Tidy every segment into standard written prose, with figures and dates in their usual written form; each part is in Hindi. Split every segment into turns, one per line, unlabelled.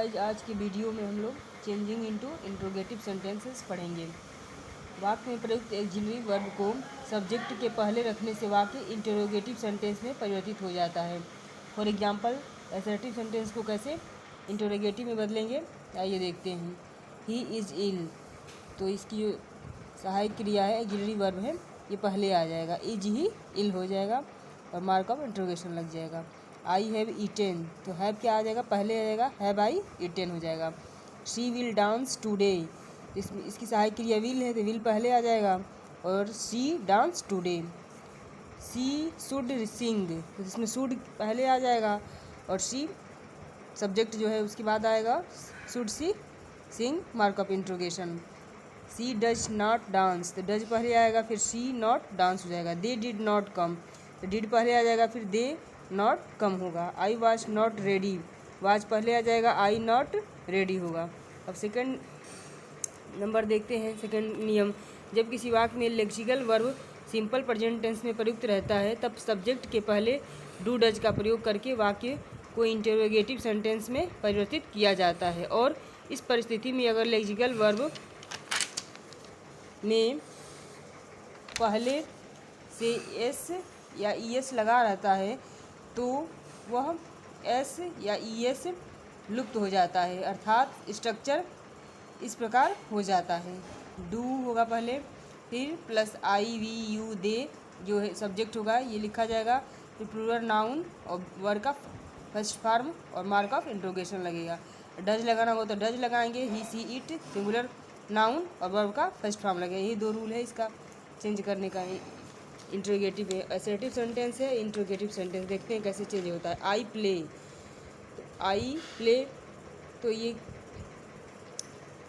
गाइज आज की वीडियो में हम लोग चेंजिंग इनटू इंट्रोगेटिव सेंटेंसेस पढ़ेंगे। वाक्य में प्रयुक्त ऑक्सिलरी वर्ब को सब्जेक्ट के पहले रखने से वाक्य इंटरोगेटिव सेंटेंस में परिवर्तित हो जाता है। फॉर एग्जांपल असर्टिव सेंटेंस को कैसे इंटरोगेटिव में बदलेंगे, आइए देखते हैं। ही इज़ इल, तो इसकी जो सहायक क्रिया है ऑक्सिलरी वर्ब है, ये पहले आ जाएगा, इज ही इल हो जाएगा और मार्क ऑफ इंट्रोगेशन लग जाएगा। आई हैव ईटेन, तो हैव क्या आ जाएगा, पहले आ जाएगा, हैव आई ईटेन हो जाएगा। शी विल डांस टुडे, इसकी सहायक क्रिया विल है तो विल पहले आ जाएगा और she dance today. She should सिंग, तो इसमें शुड पहले आ जाएगा और शी सब्जेक्ट जो है उसके बाद आएगा, should she Singh mark of interrogation. She does not dance, तो डज पहले आएगा फिर शी नॉट डांस हो जाएगा। दे डिड नॉट कम, तो डिड पहले आ जाएगा फिर दे नॉट कम होगा। I was not ready, was पहले आ जाएगा, आई नॉट रेडी होगा। अब सेकंड नंबर देखते हैं, सेकंड नियम। जब किसी वाक्य में lexical verb simple present tense में प्रयुक्त रहता है तब सब्जेक्ट के पहले डू डज का प्रयोग करके वाक्य को इंटरोगेटिव सेंटेंस में परिवर्तित किया जाता है। और इस परिस्थिति में अगर लेक्सिकल वर्ब में पहले से एस या ई एस लगा रहता है तो वह एस या ई एस लुप्त हो जाता है, अर्थात स्ट्रक्चर इस प्रकार हो जाता है। डू होगा पहले, फिर plus I we you they जो है सब्जेक्ट होगा, ये लिखा जाएगा, फिर प्लूरल नाउन और वर्ब का फर्स्ट फॉर्म और मार्क ऑफ इंट्रोगेशन लगेगा। डज लगाना हो तो डज लगाएंगे, he she it singular noun और वर्ब का फर्स्ट फॉर्म लगेगा। यही दो रूल है इसका चेंज करने का। इंट्रोगेटिव है, असर्टिव सेंटेंस है, इंट्रोगेटिव सेंटेंस देखते हैं कैसे चेंज होता है। आई प्ले, तो आई प्ले, तो ये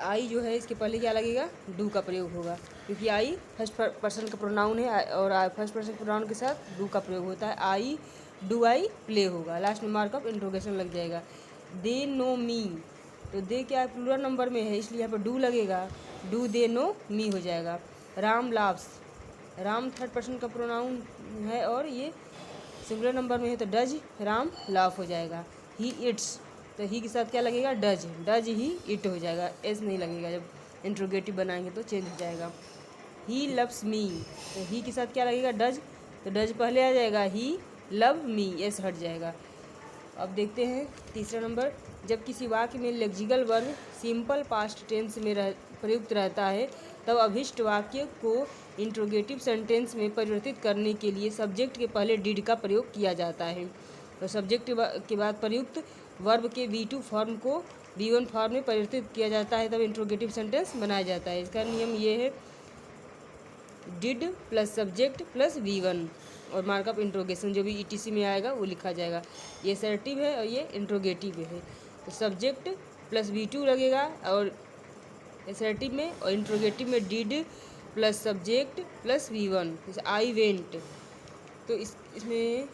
आई जो है इसके पहले क्या लगेगा, डू का प्रयोग होगा, क्योंकि आई फर्स्ट पर्सन का प्रोनाउन है और फर्स्ट पर्सन प्रोनाउन के साथ डू का प्रयोग होता है। आई डू आई प्ले होगा, लास्ट में मार्क ऑफ इंट्रोगेशन लग जाएगा। दे नो मी, तो दे क्या है, प्लूरल नंबर में है इसलिए यहाँ पर डू लगेगा, डू दे नो मी हो जाएगा। Ram loves, Ram third person का प्रोनाउन है और ये सिंगुलर नंबर में है तो डज राम लाफ हो जाएगा। ही इट्स, तो ही के साथ क्या लगेगा, डज, डज ही इट हो जाएगा, एस नहीं लगेगा, जब इंट्रोगेटिव बनाएंगे तो चेंज हो जाएगा। ही लव्स मी, तो ही के साथ क्या लगेगा, डज, तो डज पहले आ जाएगा, ही लव मी, एस हट जाएगा। अब देखते हैं तीसरा नंबर। जब किसी वाक्य में lexical verb simple past tense में प्रयुक्त रहता है तब अभिष्ट वाक्य को इंट्रोगेटिव सेंटेंस में परिवर्तित करने के लिए सब्जेक्ट के पहले डिड का प्रयोग किया जाता है। तो सब्जेक्ट के बाद प्रयुक्त वर्ब के V2 फॉर्म को V1 फॉर्म में परिवर्तित किया जाता है, तब इंट्रोगेटिव सेंटेंस बनाया जाता है। इसका नियम ये है, did plus subject plus V1 और मार्क ऑफ इंट्रोगेशन जो भी ETC में आएगा वो लिखा जाएगा। ये असर्टिव है और ये इंट्रोगेटिव है, तो सब्जेक्ट प्लस V2 लगेगा और असर्टिव में, और इंट्रोगेटिव में did plus subject plus V1, जैसे आई वेंट। तो इसमें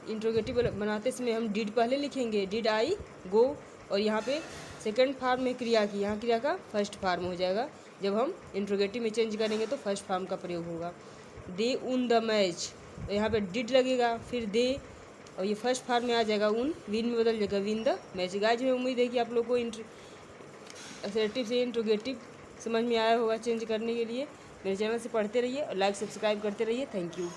इंट्रोगेटिव बनाते समय हम डिड पहले लिखेंगे, डिड आई गो, और यहाँ पे सेकंड फॉर्म में क्रिया की, यहाँ क्रिया का फर्स्ट फॉर्म हो जाएगा। जब हम इंट्रोगेटिव में चेंज करेंगे तो फर्स्ट फॉर्म का प्रयोग होगा। दे उन द मैच, तो यहाँ पे डिड लगेगा, फिर दे और ये फर्स्ट फॉर्म में आ जाएगा, उन विन में बदल जाएगा, विन द मैच। गाइस में उम्मीद है कि आप लोग को असर्टिव से इंट्रोगेटिव समझ में आया होगा चेंज करने के लिए। मेरे चैनल से पढ़ते रहिए और लाइक सब्सक्राइब करते रहिए। Thank you.